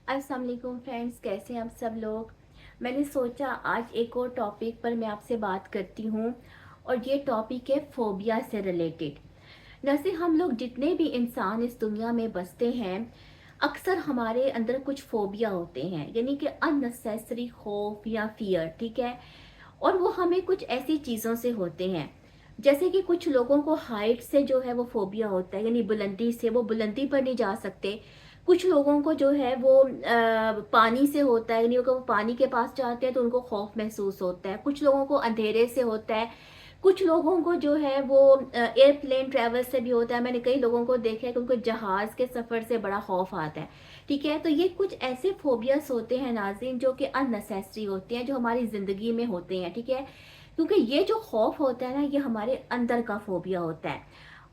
अस्सलाम वालेकुम फ्रेंड्स, कैसे हैं आप सब लोग। मैंने सोचा आज एक और टॉपिक पर मैं आपसे बात करती हूँ और ये टॉपिक है फोबिया से रिलेटेड। जैसे हम लोग जितने भी इंसान इस दुनिया में बसते हैं, अक्सर हमारे अंदर कुछ फोबिया होते हैं, यानी कि अननेसेसरी खौफ या फियर, ठीक है। और वो हमें कुछ ऐसी चीज़ों से होते हैं, जैसे कि कुछ लोगों को हाइट से जो है वो फोबिया होता है, यानी बुलंदी से, वो बुलंदी पर नहीं जा सकते। कुछ लोगों को जो है वो पानी से होता है, यानी अगर वो पानी के पास जाते हैं तो उनको खौफ महसूस होता है। कुछ लोगों को अंधेरे से होता है। कुछ लोगों को जो है वो एयरप्लेन ट्रैवल से भी होता है। मैंने कई लोगों को देखा है कि उनको जहाज़ के सफ़र से बड़ा खौफ आता है, ठीक है। तो ये कुछ ऐसे फोबियास होते हैं नाज़रीन, जो कि अननेसेसरी होते हैं, जो हमारी ज़िंदगी में होते हैं, ठीक है। क्योंकि ये जो खौफ होता है ना, ये हमारे अंदर का फोबिया होता है।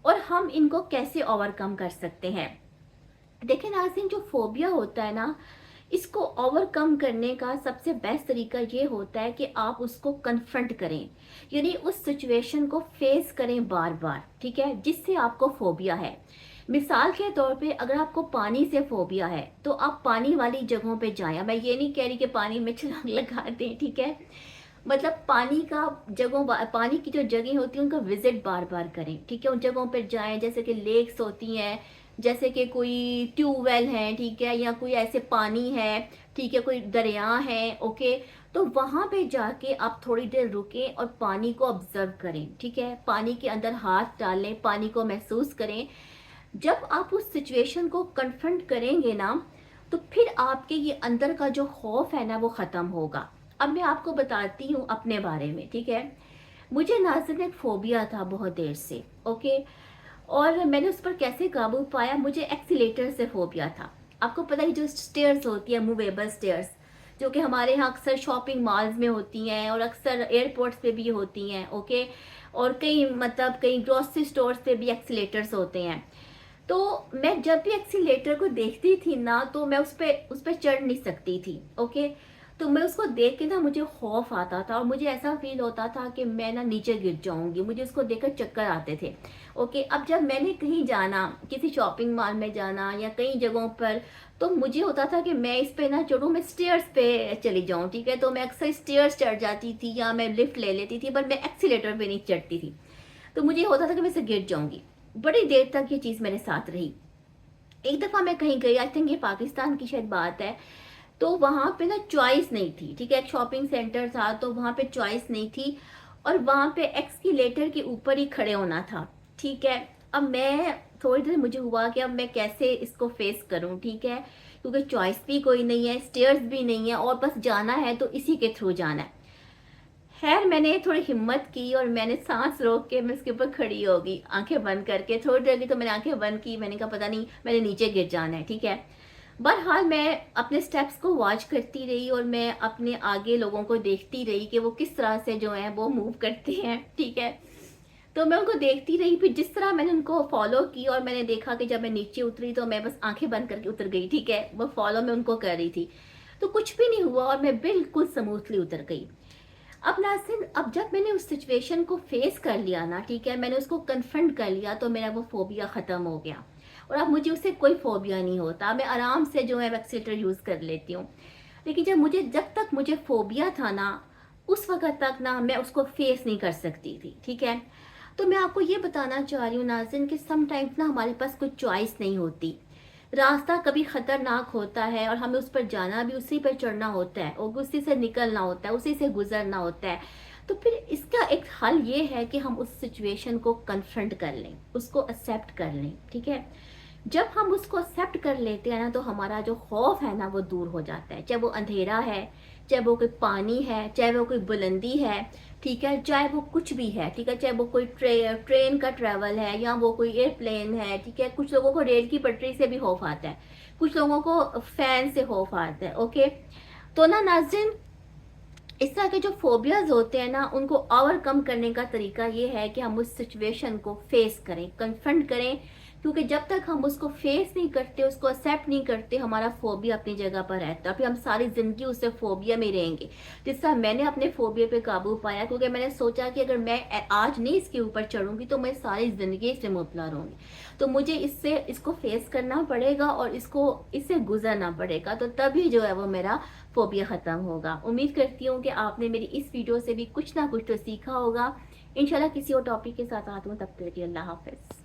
और हम इनको कैसे ओवरकम कर सकते हैं। देखिए नाज़रीन, जो फोबिया होता है ना, इसको ओवरकम करने का सबसे बेस्ट तरीका ये होता है कि आप उसको कन्फ्रंट करें, यानी उस सिचुएशन को फेस करें बार बार, ठीक है, जिससे आपको फोबिया है। मिसाल के तौर पे अगर आपको पानी से फोबिया है तो आप पानी वाली जगहों पे जाएं। मैं ये नहीं कह रही कि पानी में छलांग लगा दें, ठीक है। मतलब पानी का जगहों, पानी की जो जगह होती है उनका विजिट बार बार करें, ठीक है। उन जगहों पर जाएं जैसे कि लेक्स होती हैं, जैसे कि कोई ट्यूबवेल है, ठीक है, या कोई ऐसे पानी है, ठीक है, कोई दरिया है, ओके। तो वहां पे जाके आप थोड़ी देर रुकें और पानी को ऑब्जर्व करें, ठीक है। पानी के अंदर हाथ डालें, पानी को महसूस करें। जब आप उस सिचुएशन को कन्फ्रंट करेंगे ना, तो फिर आपके ये अंदर का जो खौफ है ना, वो ख़त्म होगा। अब मैं आपको बताती हूँ अपने बारे में, ठीक है। मुझे नाज़िन एक फ़ोबिया था बहुत देर से, ओके। और मैंने उस पर कैसे काबू पाया, मुझे एक्सीलेटर से फ़ोबिया था। आपको पता है जो स्टेयर्स होती है, मूवेबल स्टेयर्स, जो कि हमारे यहाँ अक्सर शॉपिंग मॉल्स में होती हैं और अक्सर एयरपोर्ट्स पे भी होती हैं, ओके। और कई मतलब कई ग्रोसरी स्टोर्स पे भी एक्सीलेटर्स होते हैं। तो मैं जब भी एक्सीलेटर को देखती थी ना, तो मैं उस पे चढ़ नहीं सकती थी, ओके। तो मैं उसको देख के ना मुझे खौफ आता था और मुझे ऐसा फील होता था कि मैं ना नीचे गिर जाऊंगी, मुझे उसको देखकर चक्कर आते थे, ओके। अब जब मैंने कहीं जाना, किसी शॉपिंग मॉल में जाना या कई जगहों पर, तो मुझे होता था कि मैं इस पे ना चढ़ूँ, मैं स्टेयर्स पे चली जाऊँ, ठीक है। तो मैं अक्सर स्टेयर्स चढ़ जाती थी या मैं लिफ्ट ले लेती थी, पर मैं एक्सीलेटर पे नहीं चढ़ती थी। तो मुझे होता था कि मैं इसे गिर जाऊंगी। बड़ी देर तक ये चीज़ मेरे साथ रही। एक दफ़ा मैं कहीं गई, आई थिंक ये पाकिस्तान की शायद बात है। तो वहाँ पे ना चॉइस नहीं थी, ठीक है। एक शॉपिंग सेंटर था तो वहाँ पे चॉइस नहीं थी और वहाँ पे एक्सकेलेटर के ऊपर ही खड़े होना था, ठीक है। अब मैं थोड़ी देर मुझे हुआ कि अब मैं कैसे इसको फेस करूँ, ठीक है, क्योंकि चॉइस भी कोई नहीं है, स्टेयर्स भी नहीं है और बस जाना है तो इसी के थ्रू जाना है। खैर मैंने थोड़ी हिम्मत की और मैंने सांस रोक के मैं उसके ऊपर खड़ी हो गई, आंखें बंद करके। थोड़ी देर की तो मैंने आंखें बंद की, मैंने कहा पता नहीं मैंने नीचे गिर जाना है, ठीक है। बहरहाल मैं अपने स्टेप्स को वॉच करती रही और मैं अपने आगे लोगों को देखती रही कि वो किस तरह से जो है वो मूव करते हैं, ठीक है। तो मैं उनको देखती रही, फिर जिस तरह मैंने उनको फॉलो की और मैंने देखा कि जब मैं नीचे उतरी तो मैं बस आंखें बंद करके उतर गई, ठीक है। वो फॉलो मैं उनको कर रही थी, तो कुछ भी नहीं हुआ और मैं बिल्कुल स्मूथली उतर गई। अब नाज़रीन, अब जब मैंने उस सिचुएशन को फेस कर लिया ना, ठीक है, मैंने उसको कन्फ्रंट कर लिया, तो मेरा वो फोबिया ख़त्म हो गया और अब मुझे उससे कोई फोबिया नहीं होता। मैं आराम से जो है एक्सीलेटर यूज़ कर लेती हूँ। लेकिन जब तक मुझे फोबिया था ना, उस वक़्त तक ना मैं उसको फेस नहीं कर सकती थी, ठीक है। तो मैं आपको ये बताना चाह रही हूँ नाज़रीन कि समटाइम्स ना हमारे पास कोई चॉइस नहीं होती। रास्ता कभी खतरनाक होता है और हमें उस पर जाना भी, उसी पर चढ़ना होता है और उसी से निकलना होता है, उसी से गुजरना होता है। तो फिर इसका एक हल ये है कि हम उस सिचुएशन को कन्फ्रंट कर लें, उसको एक्सेप्ट कर लें, ठीक है। जब हम उसको एक्सेप्ट कर लेते हैं ना, तो हमारा जो खौफ है ना वो दूर हो जाता है। चाहे वो अंधेरा है, चाहे वो कोई पानी है, चाहे वो कोई बुलंदी है, ठीक है, चाहे वो कुछ भी है, ठीक है, चाहे वो कोई ट्रेन का ट्रैवल है या वो कोई एयरप्लेन है, ठीक है। कुछ लोगों को रेल की पटरी से भी खौफ आता है, कुछ लोगों को फैन से खौफ आता है, ओके। तो ना नाज़रीन, इस तरह के जो फोबियाज होते हैं ना, उनको ओवरकम करने का तरीका ये है कि हम उस सिचुएशन को फेस करें, कन्फ्रंट करें, کیونکہ جب تک ہم اس کو فیس نہیں کرتے، اس کو ایکسیپٹ نہیں کرتے، ہمارا فوبیا اپنی جگہ پر رہتا ہے، پھر ہم ساری زندگی اس سے فوبیا میں رہیں گے. جس طرح میں نے اپنے فوبیا پہ قابو پایا، کیونکہ میں نے سوچا کہ اگر میں آج نہیں اس کے اوپر چڑھوں گی تو میں ساری زندگی اس سے مبتلا رہوں گی. تو مجھے اس کو فیس کرنا پڑے گا اور اس سے گزرنا پڑے گا، تو تبھی جو ہے وہ میرا فوبیا ختم ہوگا. امید کرتی ہوں کہ آپ نے میری اس ویڈیو سے بھی کچھ نہ کچھ تو سیکھا ہوگا. انشاءاللہ کسی اور ٹاپک کے ساتھ آتی ہوں، تب تک کے لیے اللہ حافظ.